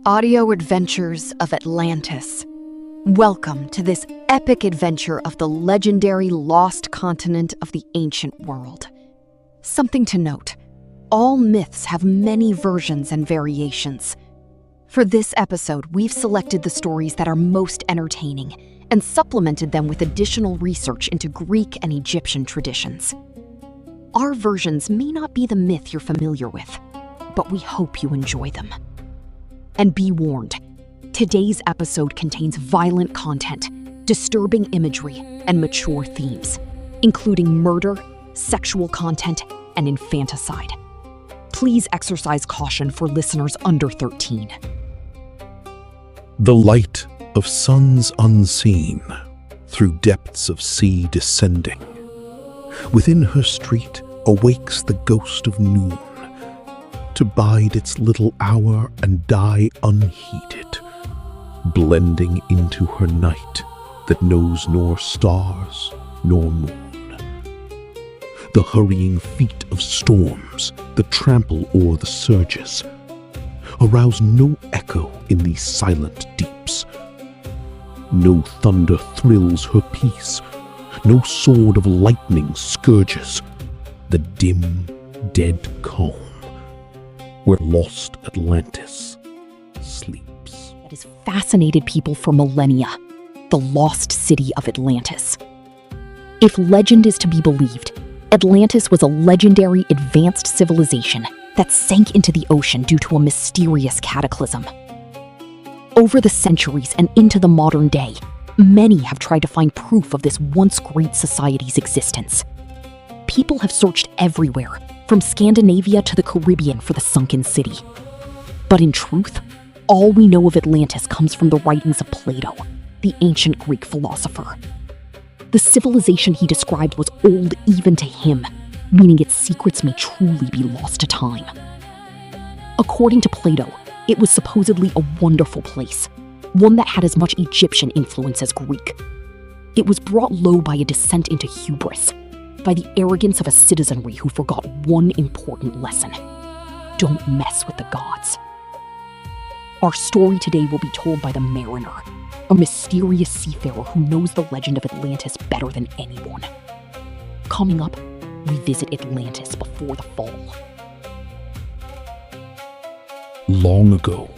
Audio Adventures of Atlantis. Welcome to this epic adventure of the legendary lost continent of the ancient world. Something to note, all myths have many versions and variations. For this episode, we've selected the stories that are most entertaining and supplemented them with additional research into Greek and Egyptian traditions. Our versions may not be the myth you're familiar with, but we hope you enjoy them. And be warned, today's episode contains violent content, disturbing imagery, and mature themes, including murder, sexual content, and infanticide. Please exercise caution for listeners under 13. The light of suns unseen, through depths of sea descending. Within her street awakes the ghost of noon, to bide its little hour and die unheeded, blending into her night that knows nor stars nor moon. The hurrying feet of storms that trample o'er the surges arouse no echo in these silent deeps. No thunder thrills her peace, no sword of lightning scourges the dim, dead calm where lost Atlantis sleeps. That has fascinated people for millennia, the lost city of Atlantis. If legend is to be believed, Atlantis was a legendary advanced civilization that sank into the ocean due to a mysterious cataclysm. Over the centuries and into the modern day, many have tried to find proof of this once great society's existence. People have searched everywhere, from Scandinavia to the Caribbean, for the sunken city. But in truth, all we know of Atlantis comes from the writings of Plato, the ancient Greek philosopher. The civilization he described was old even to him, meaning its secrets may truly be lost to time. According to Plato, it was supposedly a wonderful place, one that had as much Egyptian influence as Greek. It was brought low by a descent into hubris, by the arrogance of a citizenry who forgot one important lesson: don't mess with the gods. Our story today will be told by the Mariner, a mysterious seafarer who knows the legend of Atlantis better than anyone. Coming up, we visit Atlantis before the fall. Long ago,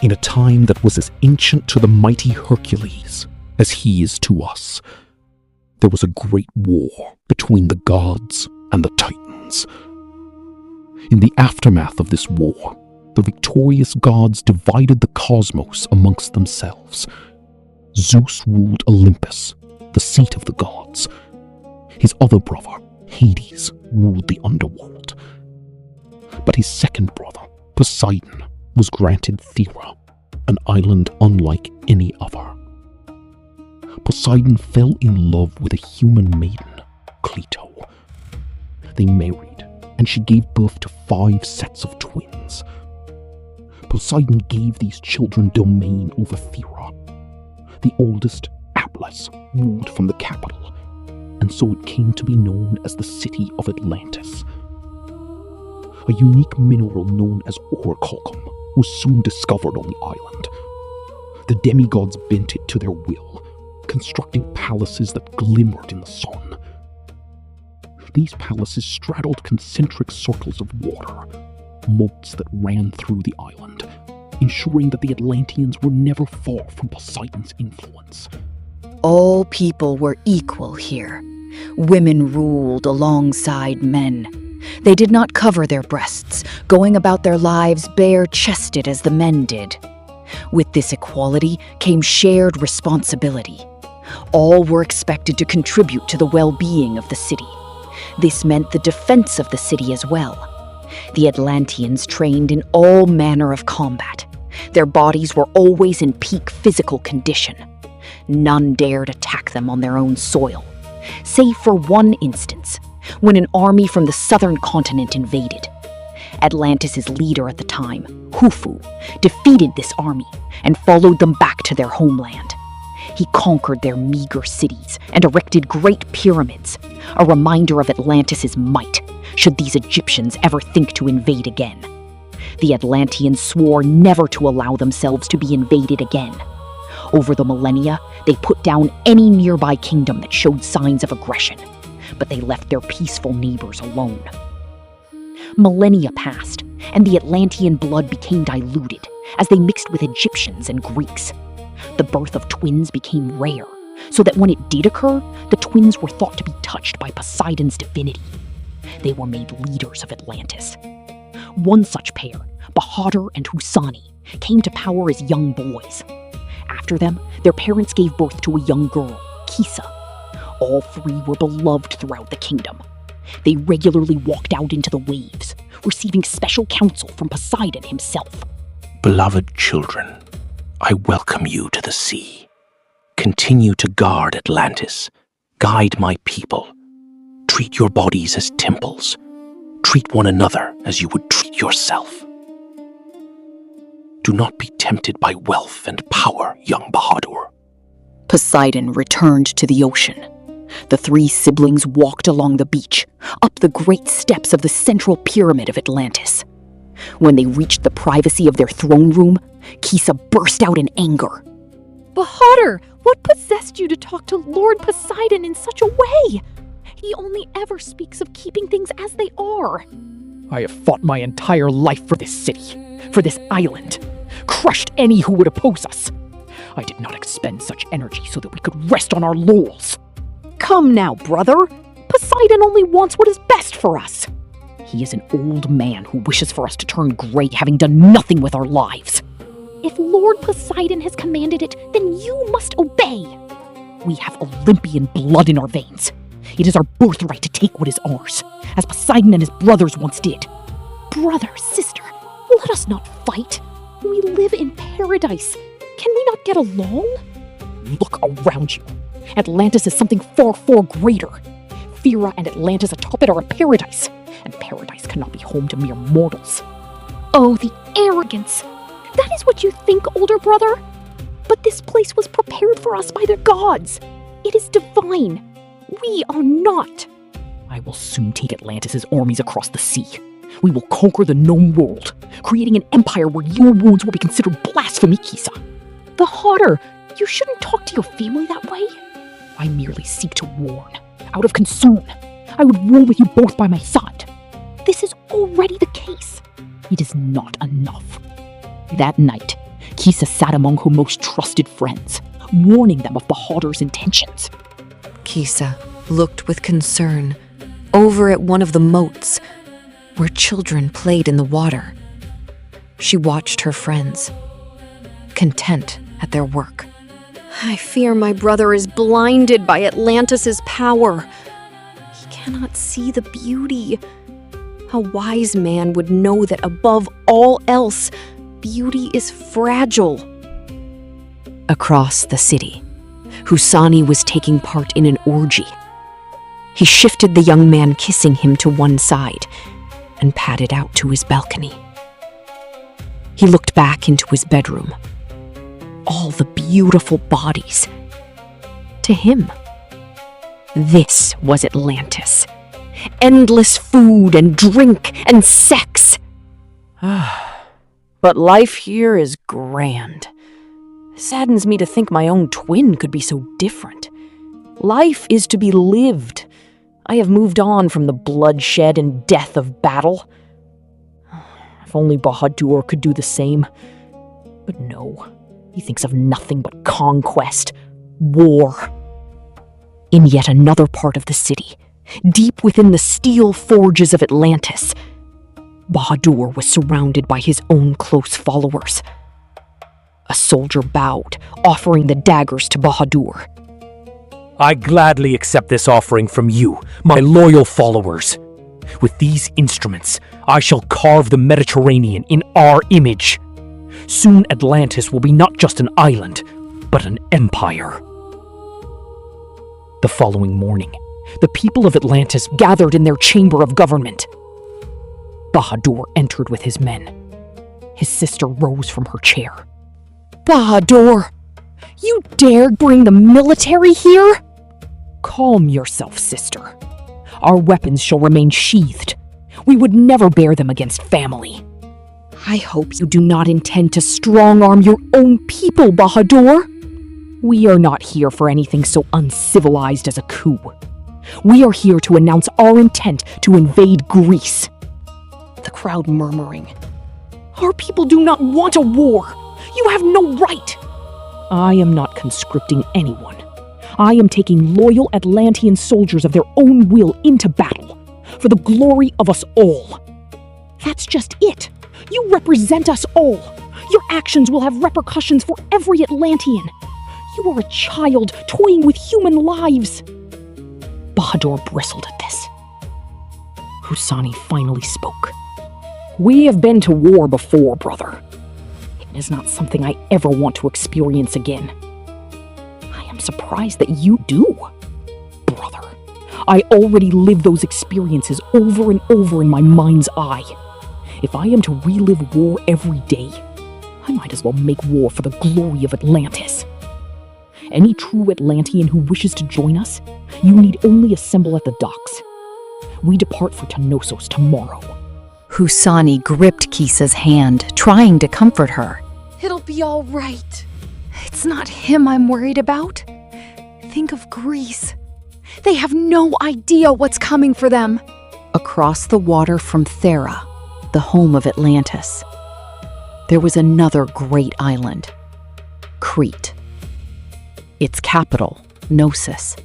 in a time that was as ancient to the mighty Hercules as he is to us, there was a great war between the gods and the Titans. In the aftermath of this war, the victorious gods divided the cosmos amongst themselves. Zeus ruled Olympus, the seat of the gods. His other brother, Hades, ruled the underworld. But his second brother, Poseidon, was granted Thera, an island unlike any other. Poseidon fell in love with a human maiden, Cleito. They married, and she gave birth to 5 sets of twins. Poseidon gave these children domain over Thera. The oldest, Atlas, ruled from the capital, and so it came to be known as the city of Atlantis. A unique mineral known as orichalcum was soon discovered on the island. The demigods bent it to their will, constructing palaces that glimmered in the sun. These palaces straddled concentric circles of water, moats that ran through the island, ensuring that the Atlanteans were never far from Poseidon's influence. All people were equal here. Women ruled alongside men. They did not cover their breasts, going about their lives bare-chested as the men did. With this equality came shared responsibility. All were expected to contribute to the well-being of the city. This meant the defense of the city as well. The Atlanteans trained in all manner of combat. Their bodies were always in peak physical condition. None dared attack them on their own soil, save for one instance, when an army from the southern continent invaded. Atlantis' leader at the time, Khufu, defeated this army and followed them back to their homeland. He conquered their meager cities and erected great pyramids, a reminder of Atlantis' might, should these Egyptians ever think to invade again. The Atlanteans swore never to allow themselves to be invaded again. Over the millennia, they put down any nearby kingdom that showed signs of aggression, but they left their peaceful neighbors alone. Millennia passed, and the Atlantean blood became diluted as they mixed with Egyptians and Greeks. The birth of twins became rare, so that when it did occur, the twins were thought to be touched by Poseidon's divinity. They were made leaders of Atlantis. One such pair, Bahadur and Husani, came to power as young boys. After them, their parents gave birth to a young girl, Kisa. All three were beloved throughout the kingdom. They regularly walked out into the waves, receiving special counsel from Poseidon himself. Beloved children, I welcome you to the sea. Continue to guard Atlantis. Guide my people. Treat your bodies as temples. Treat one another as you would treat yourself. Do not be tempted by wealth and power, young Bahadur. Poseidon returned to the ocean. The three siblings walked along the beach, up the great steps of the central pyramid of Atlantis. When they reached the privacy of their throne room, Kisa burst out in anger. Bahadur, what possessed you to talk to Lord Poseidon in such a way? He only ever speaks of keeping things as they are. I have fought my entire life for this city, for this island, crushed any who would oppose us. I did not expend such energy so that we could rest on our laurels. Come now, brother. Poseidon only wants what is best for us. He is an old man who wishes for us to turn gray, having done nothing with our lives. If Lord Poseidon has commanded it, then you must obey. We have Olympian blood in our veins. It is our birthright to take what is ours, as Poseidon and his brothers once did. Brother, sister, let us not fight. We live in paradise. Can we not get along? Look around you. Atlantis is something far, far greater. Fira and Atlantis atop it are a paradise, and paradise cannot be home to mere mortals. Oh, the arrogance! That is what you think, older brother? But this place was prepared for us by the gods. It is divine. We are not. I will soon take Atlantis' armies across the sea. We will conquer the known world, creating an empire where your words will be considered blasphemy, Kisa. Bahadur, you shouldn't talk to your family that way. I merely seek to warn, out of concern. I would war with you both by my side. This is already the case. It is not enough. That night, Kisa sat among her most trusted friends, warning them of Bahadur's intentions. Kisa looked with concern over at one of the moats where children played in the water. She watched her friends, content at their work. I fear my brother is blinded by Atlantis' power. He cannot see the beauty. A wise man would know that above all else, beauty is fragile. Across the city, Husani was taking part in an orgy. He shifted the young man kissing him to one side and padded out to his balcony. He looked back into his bedroom. All the beautiful bodies. To him, this was Atlantis. Endless food and drink and sex. But life here is grand. Saddens me to think my own twin could be so different. Life is to be lived. I have moved on from the bloodshed and death of battle. If only Bahadur could do the same. But no, he thinks of nothing but conquest, war. In yet another part of the city, deep within the steel forges of Atlantis, Bahadur was surrounded by his own close followers. A soldier bowed, offering the daggers to Bahadur. I gladly accept this offering from you, my loyal followers. With these instruments, I shall carve the Mediterranean in our image. Soon Atlantis will be not just an island, but an empire. The following morning, the people of Atlantis gathered in their chamber of government. Bahadur entered with his men. His sister rose from her chair. Bahadur, you dared bring the military here? Calm yourself, sister. Our weapons shall remain sheathed. We would never bear them against family. I hope you do not intend to strong-arm your own people, Bahadur. We are not here for anything so uncivilized as a coup. We are here to announce our intent to invade Greece. The crowd murmuring. Our people do not want a war. You have no right. I am not conscripting anyone. I am taking loyal Atlantean soldiers of their own will into battle, for the glory of us all. That's just it. You represent us all. Your actions will have repercussions for every Atlantean. You are a child toying with human lives. Bahadur bristled at this. Husani finally spoke. We have been to war before, brother. It is not something I ever want to experience again. I am surprised that you do. Brother, I already lived those experiences over and over in my mind's eye. If I am to relive war every day, I might as well make war for the glory of Atlantis. Any true Atlantean who wishes to join us, you need only assemble at the docks. We depart for Tanosos tomorrow. Husani gripped Kisa's hand, trying to comfort her. It'll be all right. It's not him I'm worried about. Think of Greece. They have no idea what's coming for them. Across the water from Thera, the home of Atlantis, there was another great island, Crete. Its capital, Knossos,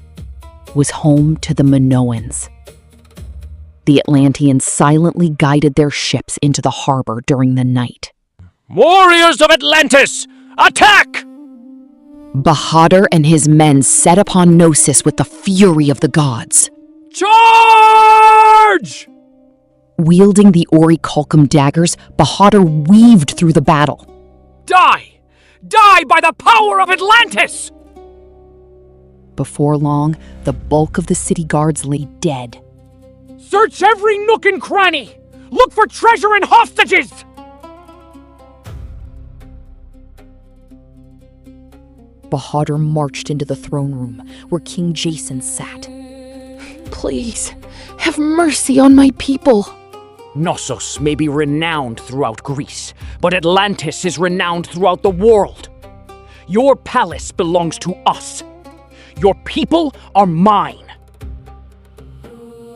was home to the Minoans. The Atlanteans silently guided their ships into the harbor during the night. Warriors of Atlantis, attack! Bahadur and his men set upon Knossos with the fury of the gods. Charge! Wielding the orichalcum daggers, Bahadur weaved through the battle. Die! Die by the power of Atlantis! Before long, the bulk of the city guards lay dead. Search every nook and cranny! Look for treasure and hostages! Bahadur marched into the throne room where King Jason sat. Please, have mercy on my people. Knossos may be renowned throughout Greece, but Atlantis is renowned throughout the world. Your palace belongs to us. Your people are mine.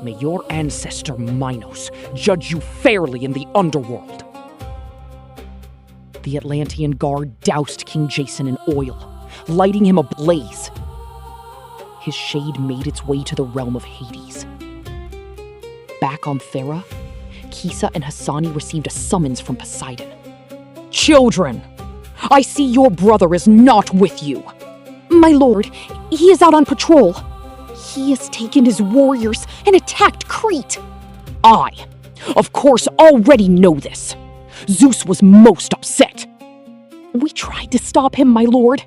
May your ancestor Minos judge you fairly in the underworld. The Atlantean guard doused King Jason in oil, lighting him ablaze. His shade made its way to the realm of Hades. Back on Thera, Kisa and Hassani received a summons from Poseidon. Children, I see your brother is not with you. My lord, he is out on patrol. He has taken his warriors and attacked Crete. I, of course, already know this. Zeus was most upset. We tried to stop him, my lord.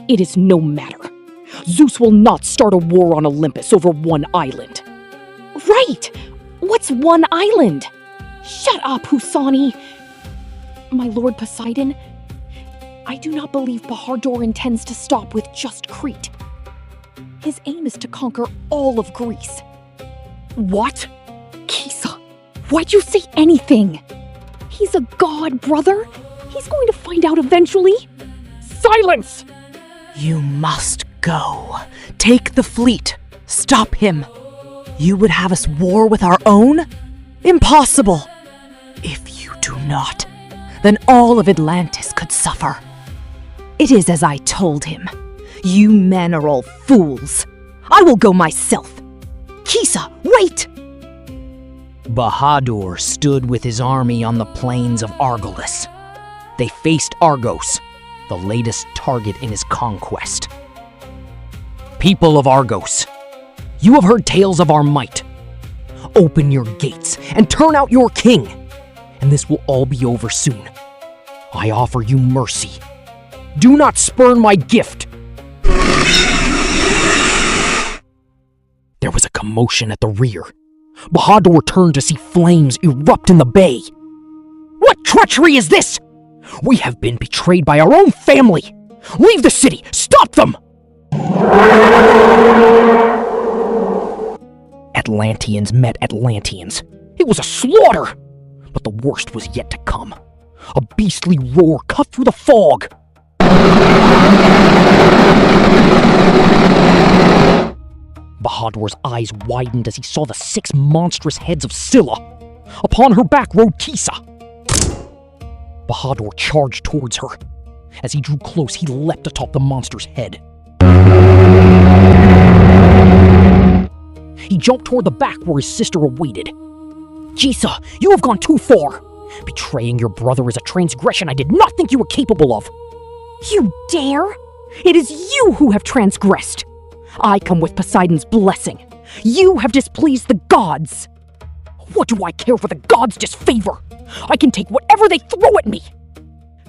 It is no matter. Zeus will not start a war on Olympus over one island. Right! What's one island? Shut up, Husani. My lord Poseidon, I do not believe Bahadur intends to stop with just Crete. His aim is to conquer all of Greece. What? Kisa, why'd you say anything? He's a god, brother. He's going to find out eventually. Silence! You must go. Take the fleet. Stop him. You would have us war with our own? Impossible. If you do not, then all of Atlantis could suffer. It is as I told him. You men are all fools. I will go myself. Kisa, wait! Bahadur stood with his army on the plains of Argolis. They faced Argos, the latest target in his conquest. People of Argos, you have heard tales of our might. Open your gates and turn out your king, and this will all be over soon. I offer you mercy. Do not spurn my gift. There was a commotion at the rear. Bahadur turned to see flames erupt in the bay. What treachery is this? We have been betrayed by our own family. Leave the city! Stop them! Atlanteans met Atlanteans. It was a slaughter! But the worst was yet to come. A beastly roar cut through the fog. Bahadur's eyes widened as he saw the 6 monstrous heads of Scylla. Upon her back rode Kisa. Bahadur charged towards her. As he drew close, he leapt atop the monster's head. He jumped toward the back where his sister awaited. Kisa, you have gone too far. Betraying your brother is a transgression I did not think you were capable of. You dare? It is you who have transgressed. I come with Poseidon's blessing. You have displeased the gods. What do I care for the gods' disfavor? I can take whatever they throw at me.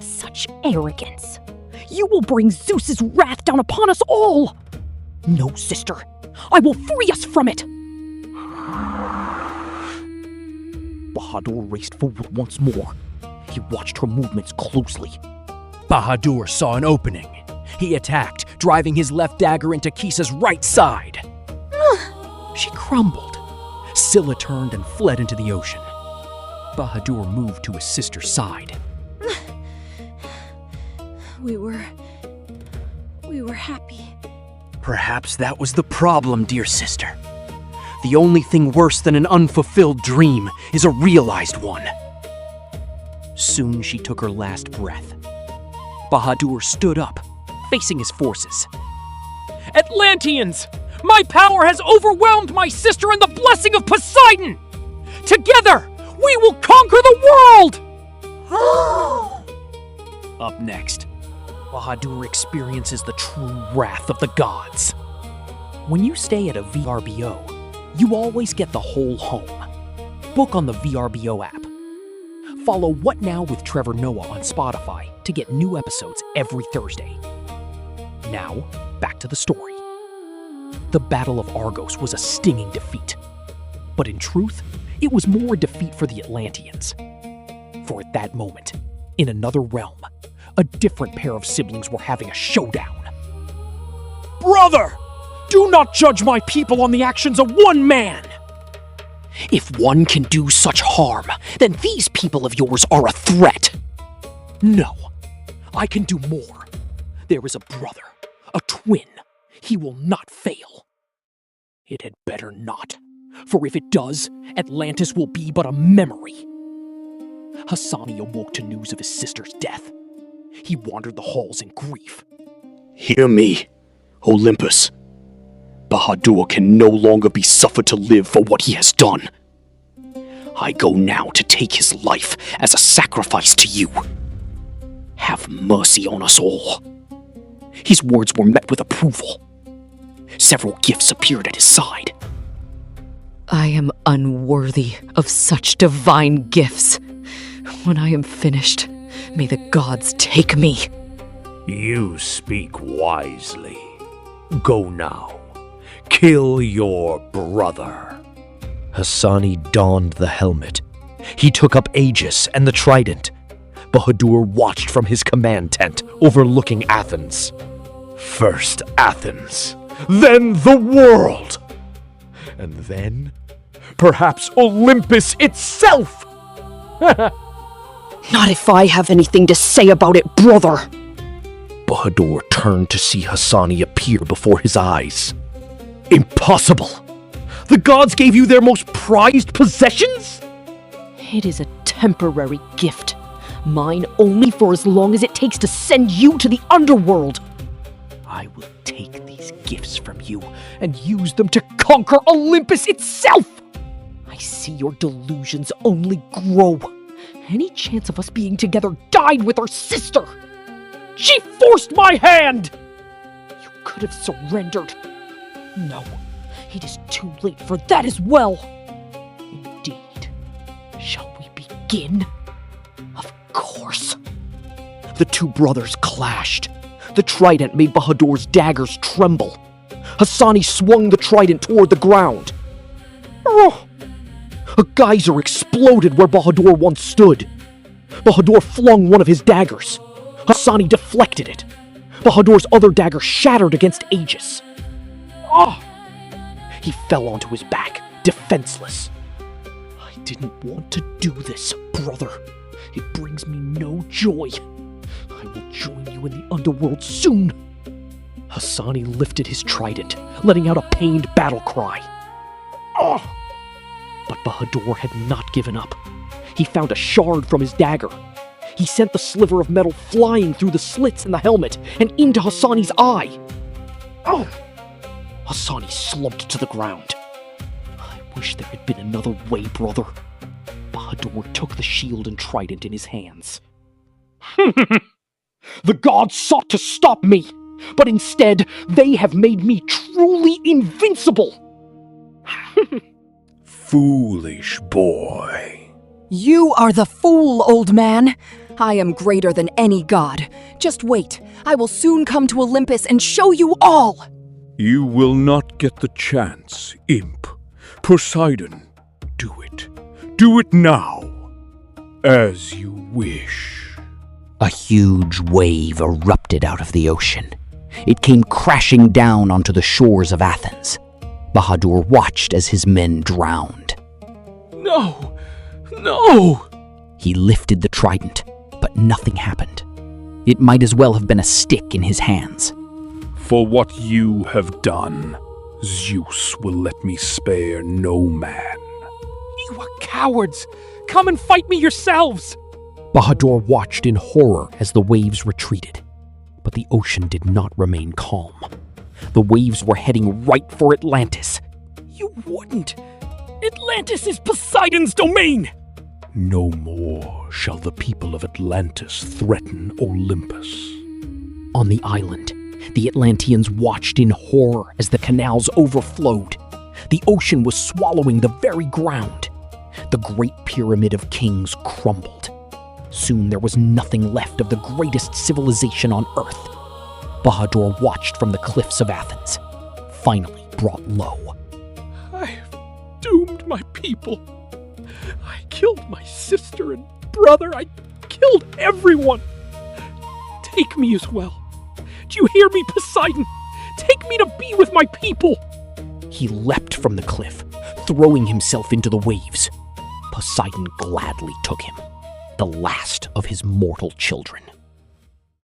Such arrogance. You will bring Zeus's wrath down upon us all. No, sister. I will free us from it. Bahadur raced forward once more. He watched her movements closely. Bahadur saw an opening. He attacked, driving his left dagger into Kisa's right side. She crumbled. Scylla turned and fled into the ocean. Bahadur moved to his sister's side. We were happy. Perhaps that was the problem, dear sister. The only thing worse than an unfulfilled dream is a realized one. Soon she took her last breath. Bahadur stood up, facing his forces. Atlanteans! My power has overwhelmed my sister and the blessing of Poseidon! Together, we will conquer the world! Up next, Bahadur experiences the true wrath of the gods. When you stay at a VRBO, you always get the whole home. Book on the VRBO app. Follow What Now with Trevor Noah on Spotify to get new episodes every Thursday. Now, back to the story. The Battle of Argos was a stinging defeat. But in truth, it was more a defeat for the Atlanteans. For at that moment, in another realm, a different pair of siblings were having a showdown. Brother! Do not judge my people on the actions of one man! If one can do such harm, then these people of yours are a threat. No, I can do more. There is a brother, a twin. He will not fail. It had better not, for if it does, Atlantis will be but a memory. Hassani awoke to news of his sister's death. He wandered the halls in grief. Hear me, Olympus. Bahadur can no longer be suffered to live for what he has done. I go now to take his life as a sacrifice to you. Have mercy on us all. His words were met with approval. Several gifts appeared at his side. I am unworthy of such divine gifts. When I am finished, may the gods take me. You speak wisely. Go now. Kill your brother. Hassani donned the helmet. He took up Aegis and the trident. Bahadur watched from his command tent, overlooking Athens. First Athens, then the world, and then perhaps Olympus itself! Not if I have anything to say about it, brother! Bahadur turned to see Hassani appear before his eyes. Impossible! The gods gave you their most prized possessions? It is a temporary gift. Mine only for as long as it takes to send you to the underworld. I will take these gifts from you and use them to conquer Olympus itself! I see your delusions only grow. Any chance of us being together died with our sister. She forced my hand! You could have surrendered. No, it is too late for that as well. Indeed. Shall we begin? Of course. The two brothers clashed. The trident made Bahadur's daggers tremble. Hassani swung the trident toward the ground. Oh! A geyser exploded where Bahadur once stood. Bahadur flung one of his daggers. Hassani deflected it. Bahadur's other dagger shattered against Aegis. Ah! He fell onto his back, defenseless. I didn't want to do this, brother. It brings me no joy. I will join you in the underworld soon. Hassani lifted his trident, letting out a pained battle cry. Oh! But Bahadur had not given up. He found a shard from his dagger. He sent the sliver of metal flying through the slits in the helmet and into Hassani's eye. Oh! Hassani slumped to the ground. I wish there had been another way, brother. Bahadur took the shield and trident in his hands. The gods sought to stop me, but instead they have made me truly invincible. Foolish boy. You are the fool, old man. I am greater than any god. Just wait. I will soon come to Olympus and show you all. You will not get the chance, imp. Poseidon, do it. Do it now. As you wish. A huge wave erupted out of the ocean. It came crashing down onto the shores of Athens. Bahadur watched as his men drowned. No! No! He lifted the trident, but nothing happened. It might as well have been a stick in his hands. For what you have done, Zeus will let me spare no man. You are cowards! Come and fight me yourselves! Bahadur watched in horror as the waves retreated. But the ocean did not remain calm. The waves were heading right for Atlantis. You wouldn't! Atlantis is Poseidon's domain! No more shall the people of Atlantis threaten Olympus. On the island, the Atlanteans watched in horror as the canals overflowed. The ocean was swallowing the very ground. The Great Pyramid of Kings crumbled. Soon there was nothing left of the greatest civilization on Earth. Bahadur watched from the cliffs of Athens, finally brought low. I've doomed my people. I killed my sister and brother. I killed everyone. Take me as well. Do you hear me, Poseidon? Take me to be with my people. He leapt from the cliff, throwing himself into the waves. Poseidon gladly took him, the last of his mortal children.